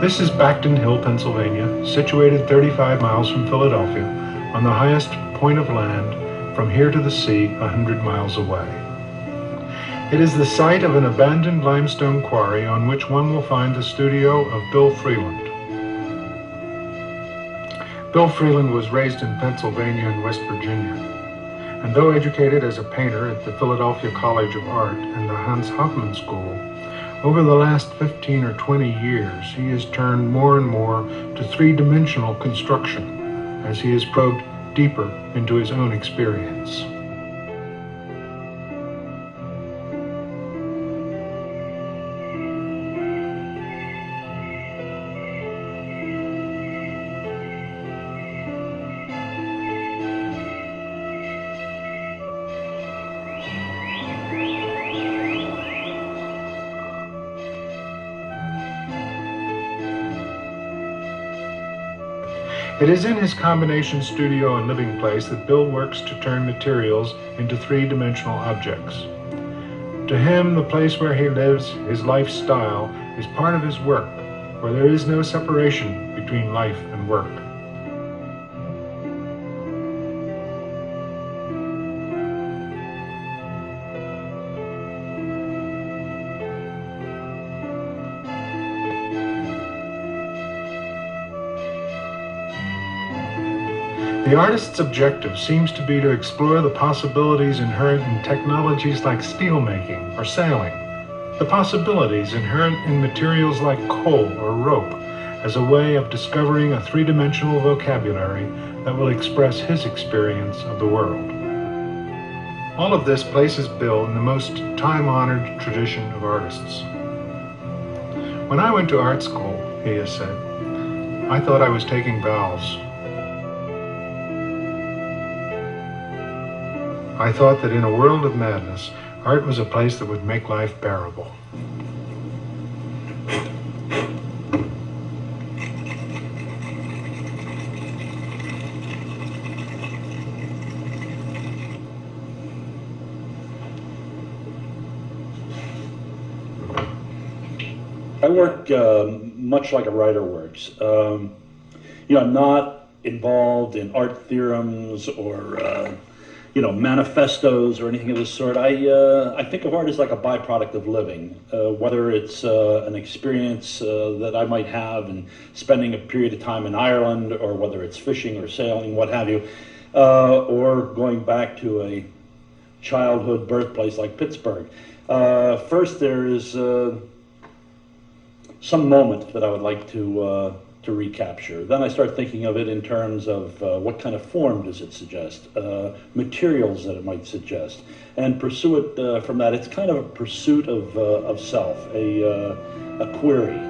This is Backton Hill, Pennsylvania, situated 35 miles from Philadelphia, on the highest point of land from here to the sea 100 miles away. It is the site of an abandoned limestone quarry on which one will find the studio of Bill Freeland. Bill Freeland was raised in Pennsylvania and West Virginia, and though educated as a painter at the Philadelphia College of Art and the Hans Hofmann School, over the last 15 or 20 years, he has turned more and more to three-dimensional construction as he has probed deeper into his own experience. It is in his combination studio and living place that Bill works to turn materials into three-dimensional objects. To him, the place where he lives, his lifestyle, is part of his work, where there is no separation between life and work. The artist's objective seems to be to explore the possibilities inherent in technologies like steelmaking or sailing, the possibilities inherent in materials like coal or rope, as a way of discovering a three-dimensional vocabulary that will express his experience of the world. All of this places Bill in the most time-honored tradition of artists. When I went to art school, he has said, I thought I was taking vows. I thought that in a world of madness, art was a place that would make life bearable. I work much like a writer works. I'm not involved in art theorems or manifestos or anything of this sort. I think of art as like a byproduct of living, whether it's an experience that I might have in spending a period of time in Ireland, or whether it's fishing or sailing, what have you, or going back to a childhood birthplace like Pittsburgh. First, there is some moment that I would like to recapture. Then I start thinking of it in terms of what kind of form does it suggest, materials that it might suggest, and pursue it from that. It's kind of a pursuit of self, a query.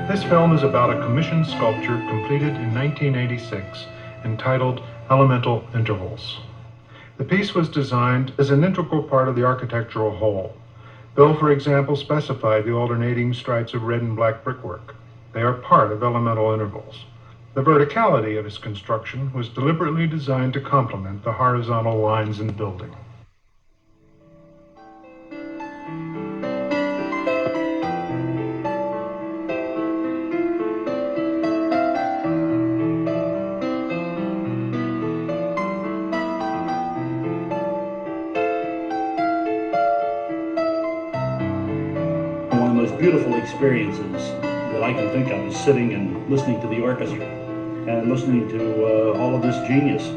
This film is about a commissioned sculpture completed in 1986 entitled Elemental Intervals. The piece was designed as an integral part of the architectural whole. Bill, for example, specified the alternating stripes of red and black brickwork. They are part of elemental intervals. The verticality of his construction was deliberately designed to complement the horizontal lines in the building. Beautiful experiences that I can think of is sitting and listening to the orchestra and listening to all of this genius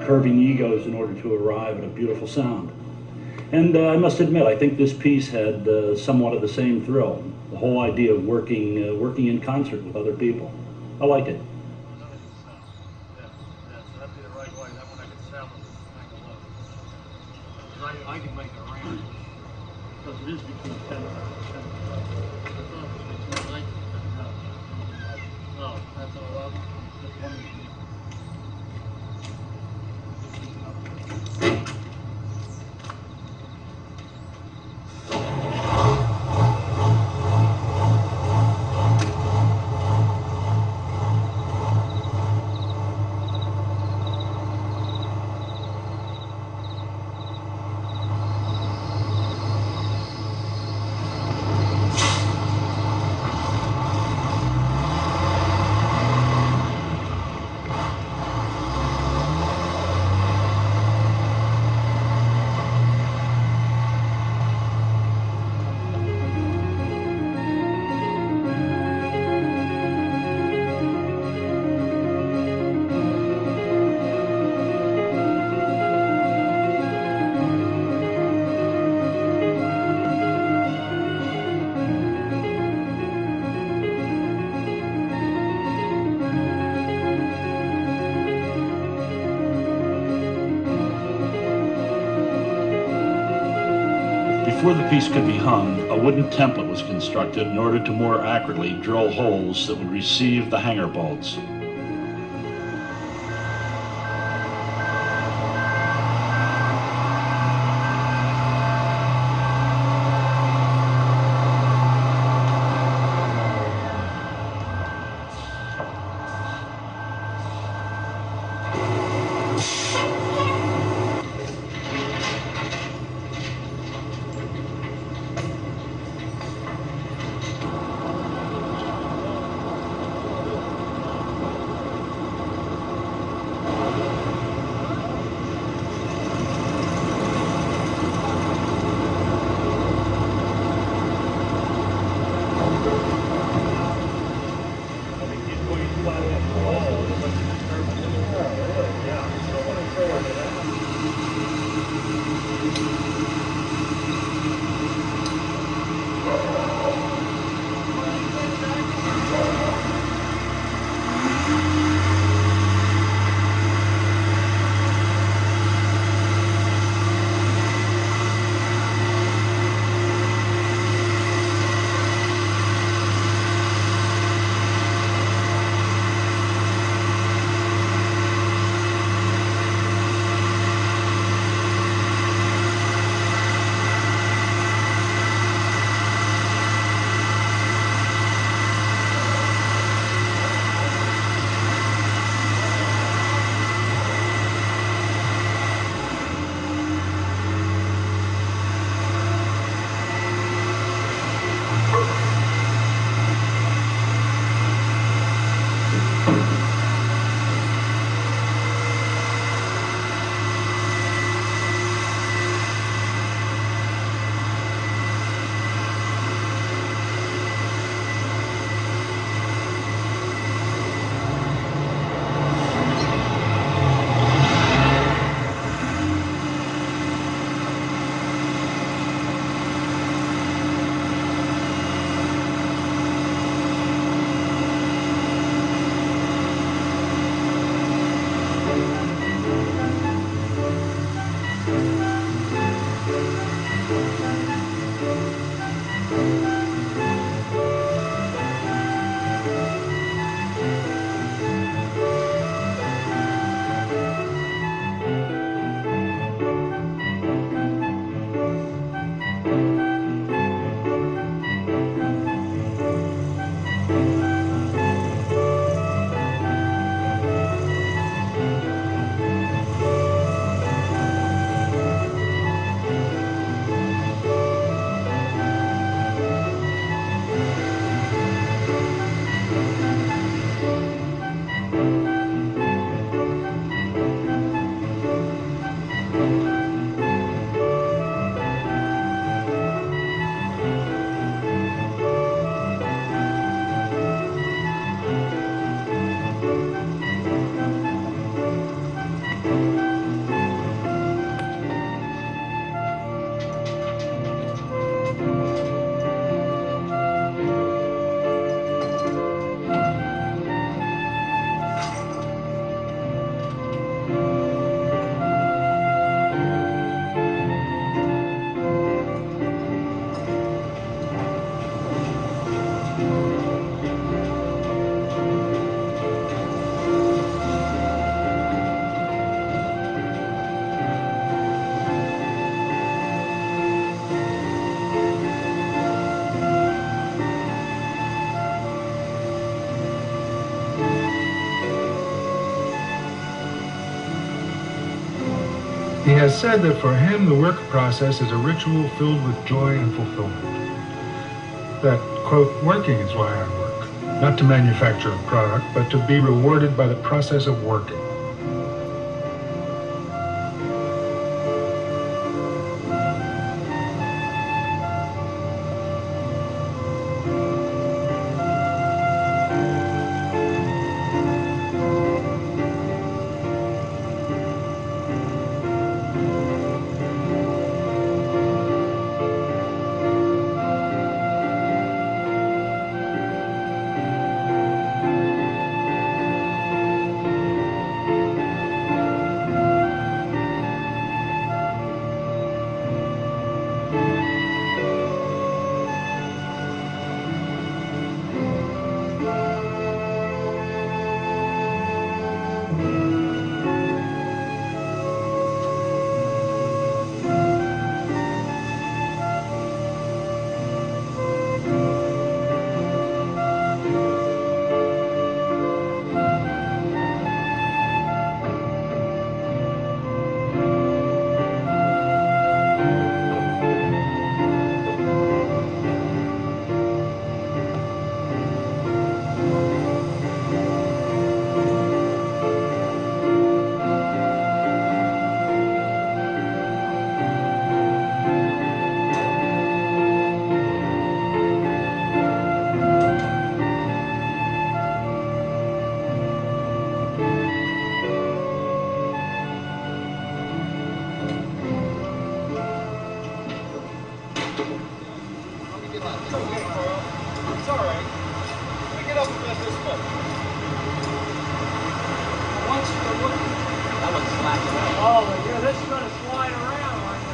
curbing egos in order to arrive at a beautiful sound. And I must admit, I think this piece had somewhat of the same thrill, the whole idea of working in concert with other people. I like it. I can make it around because it is between 10 and 10. I thought it was between 9 and 10. No, that's 11. Just one. Before the piece could be hung, a wooden template was constructed in order to more accurately drill holes that would receive the hanger bolts. He has said that for him the work process is a ritual filled with joy and fulfillment. That, quote, working is why I work. Not to manufacture a product, but to be rewarded by the process of working. It's all right. Let me get up and let this go. That one's slacking out. Oh, yeah, this is gonna slide around, aren't you?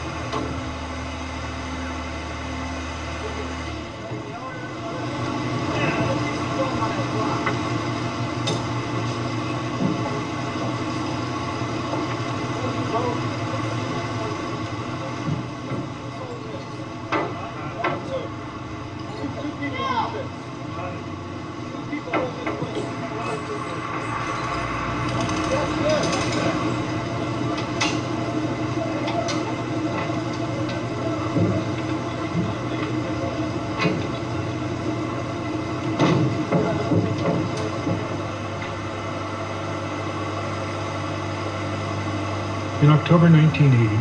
In October 1980,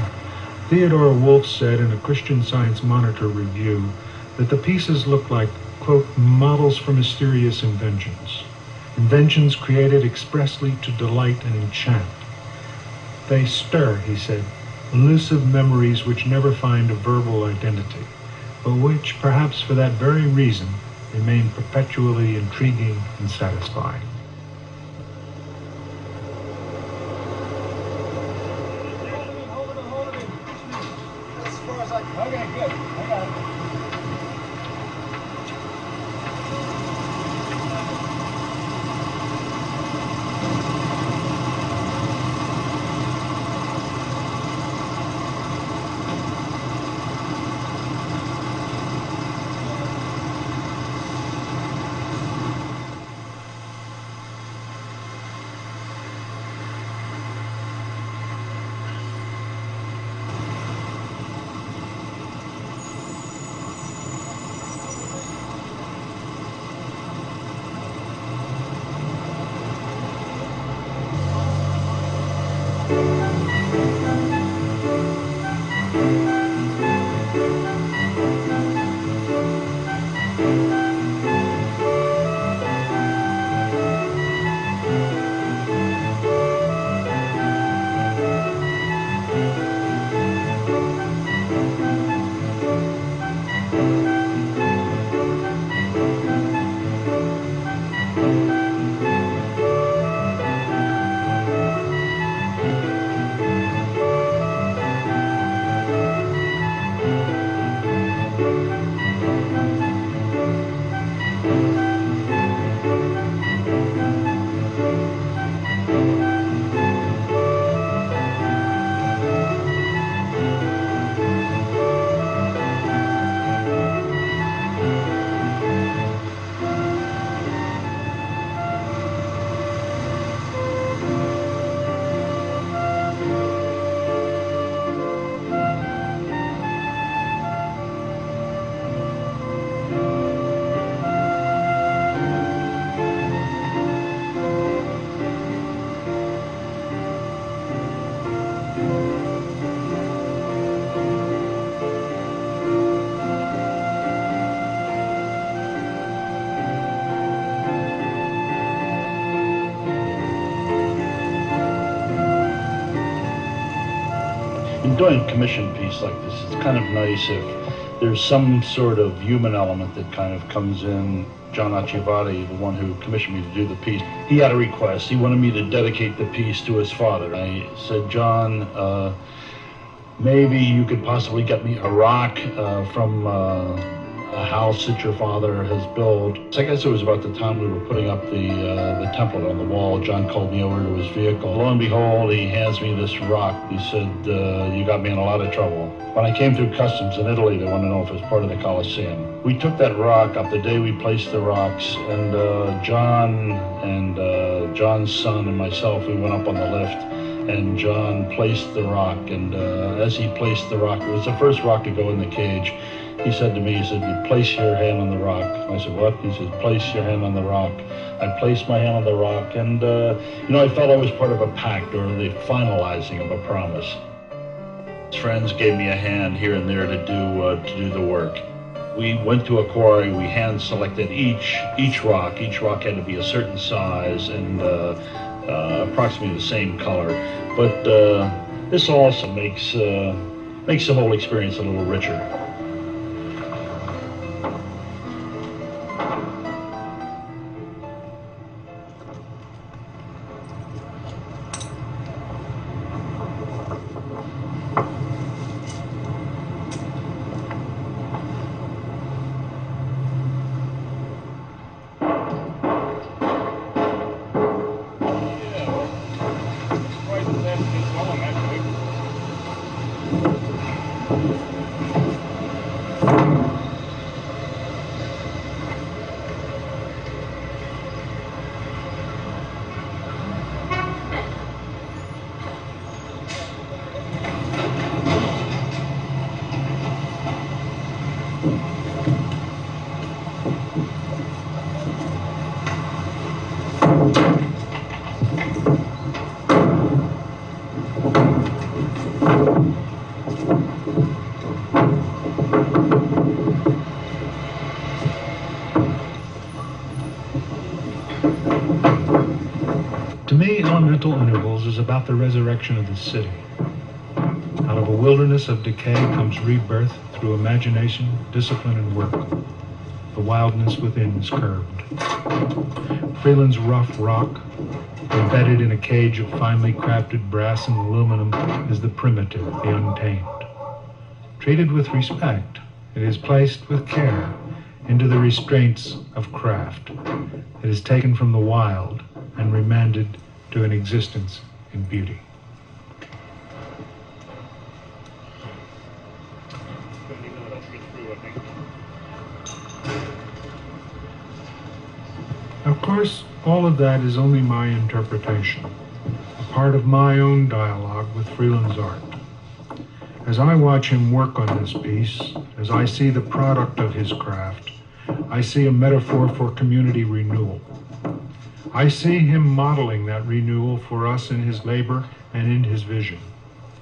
Theodore Wolff said in a Christian Science Monitor review that the pieces look like, quote, models for mysterious inventions. Inventions created expressly to delight and enchant. They stir, he said, elusive memories which never find a verbal identity, but which, perhaps for that very reason, remain perpetually intriguing and satisfying. Okay, good. I got it. In doing a commission piece like this, it's kind of nice if there's some sort of human element that kind of comes in. John Acevati, the one who commissioned me to do the piece, he had a request. He wanted me to dedicate the piece to his father. I said, John, maybe you could possibly get me a rock from a house that your father has built. So I guess it was about the time we were putting up the template on the wall. John called me over to his vehicle. Lo and behold, he hands me this rock. He said, you got me in a lot of trouble. When I came through customs in Italy, they wanted to know if it was part of the Colosseum. We took that rock up the day we placed the rocks, and John and John's son and myself, we went up on the lift, and John placed the rock, and as he placed the rock, it was the first rock to go in the cage. He said to me, he said, you place your hand on the rock. I said, what? He said, place your hand on the rock. I placed my hand on the rock, and I felt I was part of a pact, or the finalizing of a promise. His friends gave me a hand here and there to do the work. We went to a quarry, we hand selected each rock. Each rock had to be a certain size and approximately the same color. But this also makes the whole experience a little richer. mental intervals is about the resurrection of the city. Out of a wilderness of decay comes rebirth through imagination, discipline, and work. The wildness within is curbed. Freeland's rough rock, embedded in a cage of finely crafted brass and aluminum, is the primitive, the untamed. Treated with respect, it is placed with care into the restraints of craft. It is taken from the wild and remanded to an existence in beauty. Of course, all of that is only my interpretation, a part of my own dialogue with Freeland's art. As I watch him work on this piece, as I see the product of his craft, I see a metaphor for community renewal. I see him modeling that renewal for us in his labor and in his vision.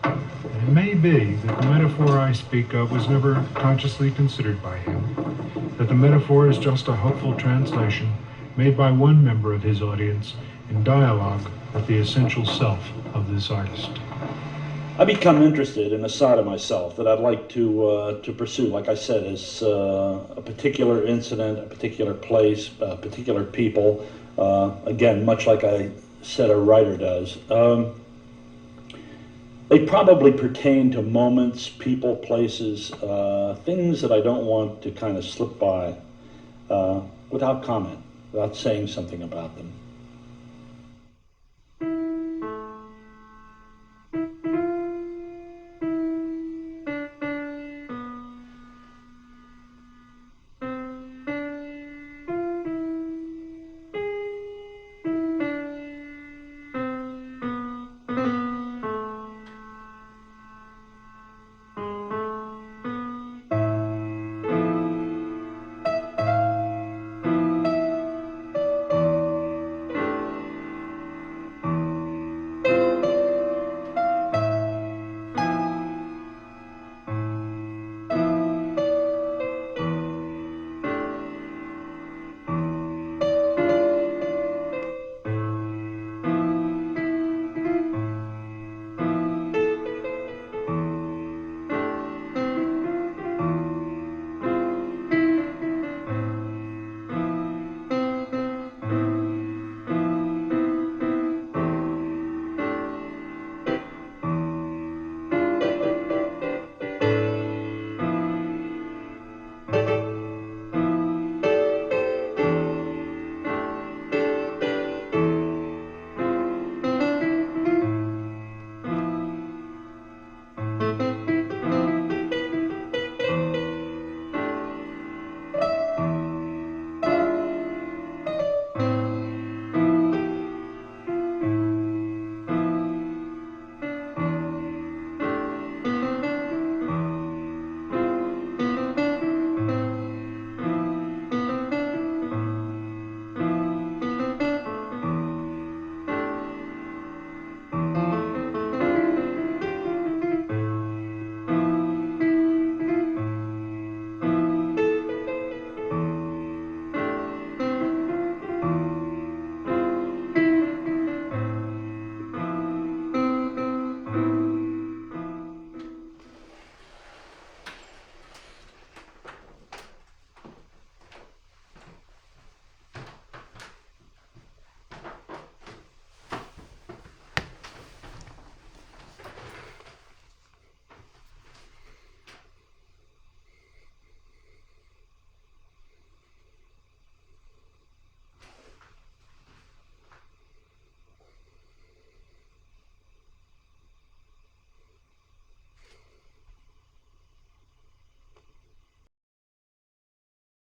And it may be that the metaphor I speak of was never consciously considered by him, that the metaphor is just a hopeful translation made by one member of his audience in dialogue with the essential self of this artist. I become interested in a side of myself that I'd like to pursue, like I said, as a particular incident, a particular place, particular people. Again, much like I said a writer does. They probably pertain to moments, people, places, things that I don't want to kind of slip by without comment, without saying something about them.